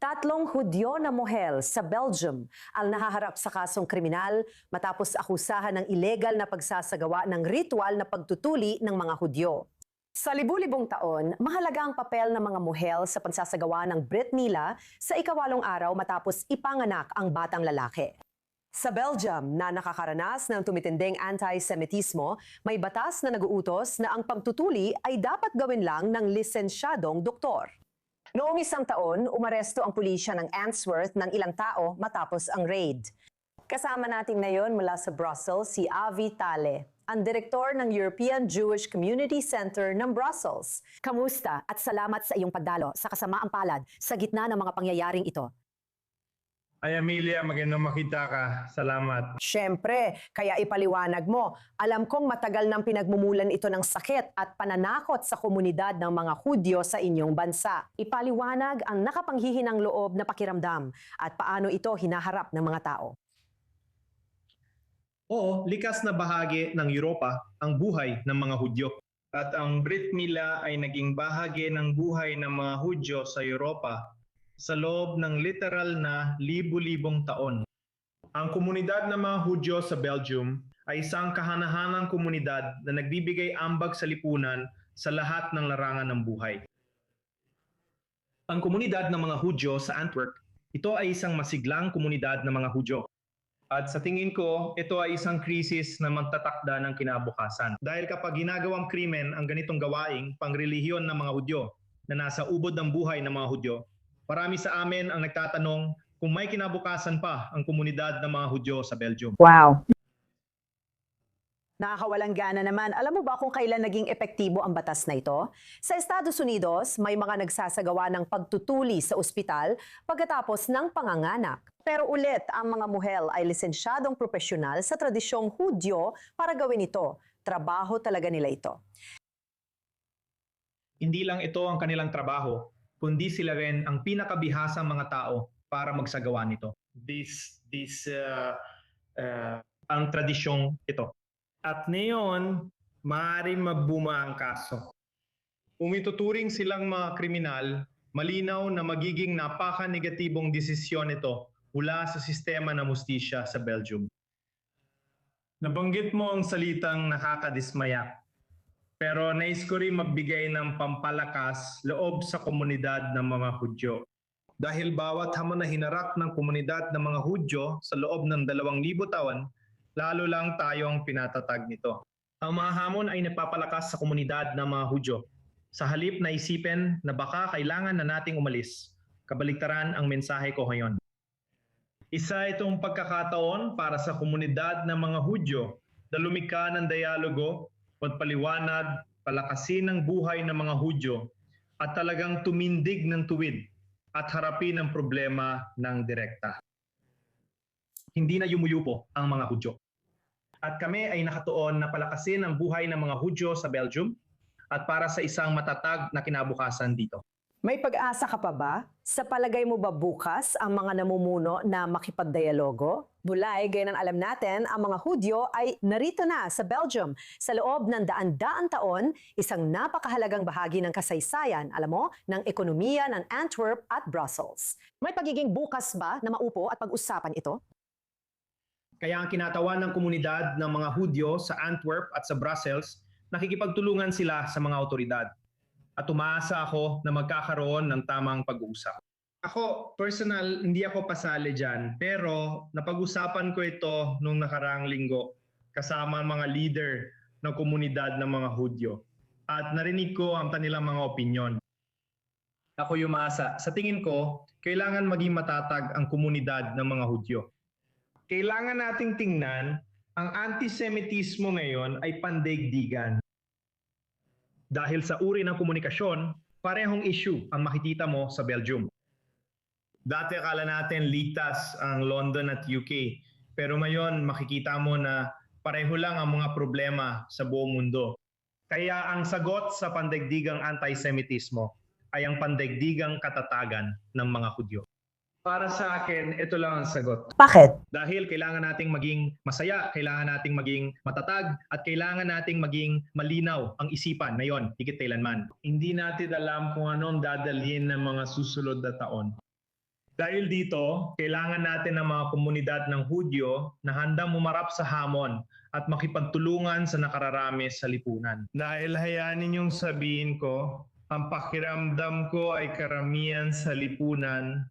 Tatlong Hudyo na mohel sa Belgium ang nahaharap sa kasong kriminal matapos akusahan ng ilegal na pagsasagawa ng ritual na pagtutuli ng mga Hudyo. Sa libu-libong taon, mahalaga ang papel ng mga mohel sa pagsasagawa ng Brit Mila sa ikawalong araw matapos ipanganak ang batang lalaki. Sa Belgium na nakakaranas ng tumitinding anti-Semitismo, may batas na naguutos na ang pagtutuli ay dapat gawin lang ng lisensyadong doktor. Noong isang taon, umaresto ang pulisya ng Antwerp ng ilang tao matapos ang raid. Kasama natin ngayon mula sa Brussels si Avi Tale, ang direktor ng European Jewish Community Center ng Brussels. Kamusta at salamat sa iyong pagdalo sa kasamaang palad sa gitna ng mga pangyayaring ito. Ay, Amelia, magandang makita ka. Salamat. Siyempre, kaya ipaliwanag mo. Alam kong matagal nang pinagmumulan ito ng sakit at pananakot sa komunidad ng mga Hudyo sa inyong bansa. Ipaliwanag ang nakapanghihinang loob na pakiramdam at paano ito hinaharap ng mga tao. Oo, likas na bahagi ng Europa ang buhay ng mga Hudyo. At ang Brit Mila ay naging bahagi ng buhay ng mga Hudyo sa Europa sa loob ng literal na libu-libong taon. Ang komunidad ng mga Hudyo sa Belgium ay isang kahanahanang komunidad na nagbibigay ambag sa lipunan sa lahat ng larangan ng buhay. Ang komunidad ng mga Hudyo sa Antwerp, ito ay isang masiglang komunidad ng mga Hudyo. At sa tingin ko, ito ay isang krisis na magtatakda ng kinabukasan. Dahil kapag ginagawang krimen ang ganitong gawaing pangrelihiyon ng mga Hudyo na nasa ubod ng buhay ng mga Hudyo, marami sa amin ang nagtatanong kung may kinabukasan pa ang komunidad ng mga Hudyo sa Belgium. Wow! Nakakawalang gana naman. Alam mo ba kung kailan naging epektibo ang batas na ito? Sa Estados Unidos, may mga nagsasagawa ng pagtutuli sa ospital pagkatapos ng panganganak. Pero ulit, ang mga mohel ay lisensyadong profesional sa tradisyong Hudyo para gawin ito. Trabaho talaga nila ito. Hindi lang ito ang kanilang trabaho, kundi sila rin ang pinakabihasang mga tao para magsagawa nito. Ang tradisyong ito. At ngayon, maaaring magbuma ang kaso. Kung ituturing silang mga kriminal, malinaw na magiging napaka-negatibong desisyon ito mula sa sistema ng hustisya sa Belgium. Nabanggit mo ang salitang nakakadismaya. Pero nais ko rin magbigay ng pampalakas loob sa komunidad ng mga Hudyo. Dahil bawat hamon na hinarap ng komunidad ng mga Hudyo sa loob ng 2,000 taon, lalo lang tayo ang pinatatag nito. Ang mga hamon ay napapalakas sa komunidad ng mga Hudyo. Sa halip na isipin na baka kailangan na nating umalis, kabaligtaran ang mensahe ko ngayon. Isa itong pagkakataon para sa komunidad ng mga Hudyo na lumikha ng dialogo, pagpaliwanag, palakasin ang buhay ng mga Hudyo at talagang tumindig ng tuwid at harapin ang problema ng direkta. Hindi na yumuyupo ang mga Hudyo. At kami ay nakatuon na palakasin ang buhay ng mga Hudyo sa Belgium at para sa isang matatag na kinabukasan dito. May pag-asa ka pa ba? Sa palagay mo ba bukas ang mga namumuno na makipagdialogo? Bulay, gaya ng alam natin, ang mga Hudyo ay narito na sa Belgium. Sa loob ng daan-daang taon, isang napakahalagang bahagi ng kasaysayan, alam mo, ng ekonomiya ng Antwerp at Brussels. May pagiging bukas ba na maupo at pag-usapan ito? Kaya ang kinatawan ng komunidad ng mga Hudyo sa Antwerp at sa Brussels, nakikipagtulungan sila sa mga otoridad. At umaasa ako na magkakaroon ng tamang pag-uusap. Ako, personal, hindi ako pasali dyan. Pero napag-usapan ko ito nung nakaraang linggo kasama ang mga leader ng komunidad ng mga Hudyo. At narinig ko ang kanilang mga opinyon. Ako umasa. Sa tingin ko, kailangan maging matatag ang komunidad ng mga Hudyo. Kailangan nating tingnan ang antisemitismo ngayon ay pandaigdigan. Dahil sa uri ng komunikasyon, parehong issue ang makikita mo sa Belgium. Dati akala natin ligtas ang London at UK. Pero ngayon makikita mo na pareho lang ang mga problema sa buong mundo. Kaya ang sagot sa pandaigdigang antisemitismo ay ang pandaigdigang katatagan ng mga Hudyo. Para sa akin, ito lang ang sagot. Bakit? Dahil kailangan nating maging masaya, kailangan nating maging matatag, at kailangan nating maging malinaw ang isipan ngayon, higit kailanman. Hindi natin alam kung anong dadalhin ng mga susunod na taon. Dahil dito, kailangan natin ng mga komunidad ng Hudyo na handang mumarap sa hamon at makipagtulungan sa nakararami sa lipunan. Dahil hayaan ninyong sabihin ko, ang pakiramdam ko ay karamihan sa lipunan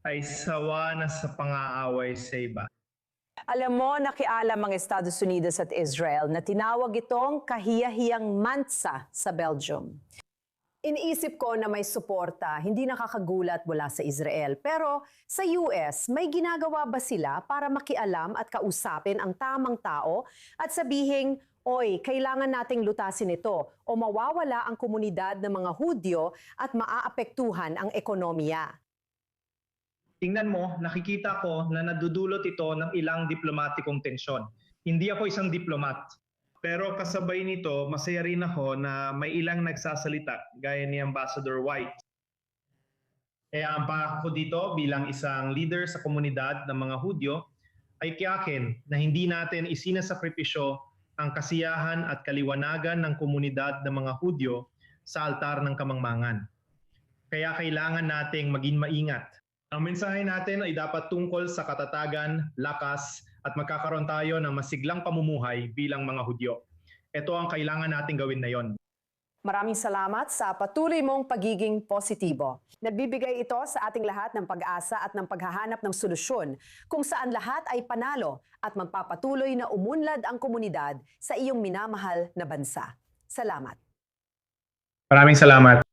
ay sawa na sa pang-aaway sa iba. Alam mo, nakialam ang Estados Unidos at Israel na tinawag itong kahiyahiyang mansa sa Belgium. Iniisip ko na may suporta, hindi nakakagulat mula sa Israel. Pero sa US, may ginagawa ba sila para makialam at kausapin ang tamang tao at sabihing, oy, kailangan nating lutasin ito o mawawala ang komunidad ng mga Hudyo at maaapektuhan ang ekonomiya? Tingnan mo, nakikita ko na nadudulot ito ng ilang diplomatikong tensyon. Hindi ako isang diplomat. Pero kasabay nito, masaya rin ako na may ilang nagsasalita gaya ni Ambassador White. Kaya ang pangako dito bilang isang leader sa komunidad ng mga Hudyo ay tiyakin na hindi natin isinasakripisyo ang kasiyahan at kaliwanagan ng komunidad ng mga Hudyo sa altar ng kamangmangan. Kaya kailangan nating maging maingat. Ang mensahe natin ay dapat tungkol sa katatagan, lakas, at magkakaroon tayo ng masiglang pamumuhay bilang mga Hudyo. Ito ang kailangan nating gawin na yon. Maraming salamat sa patuloy mong pagiging positibo. Nagbibigay ito sa ating lahat ng pag-asa at ng paghahanap ng solusyon kung saan lahat ay panalo at magpapatuloy na umunlad ang komunidad sa iyong minamahal na bansa. Salamat. Maraming salamat.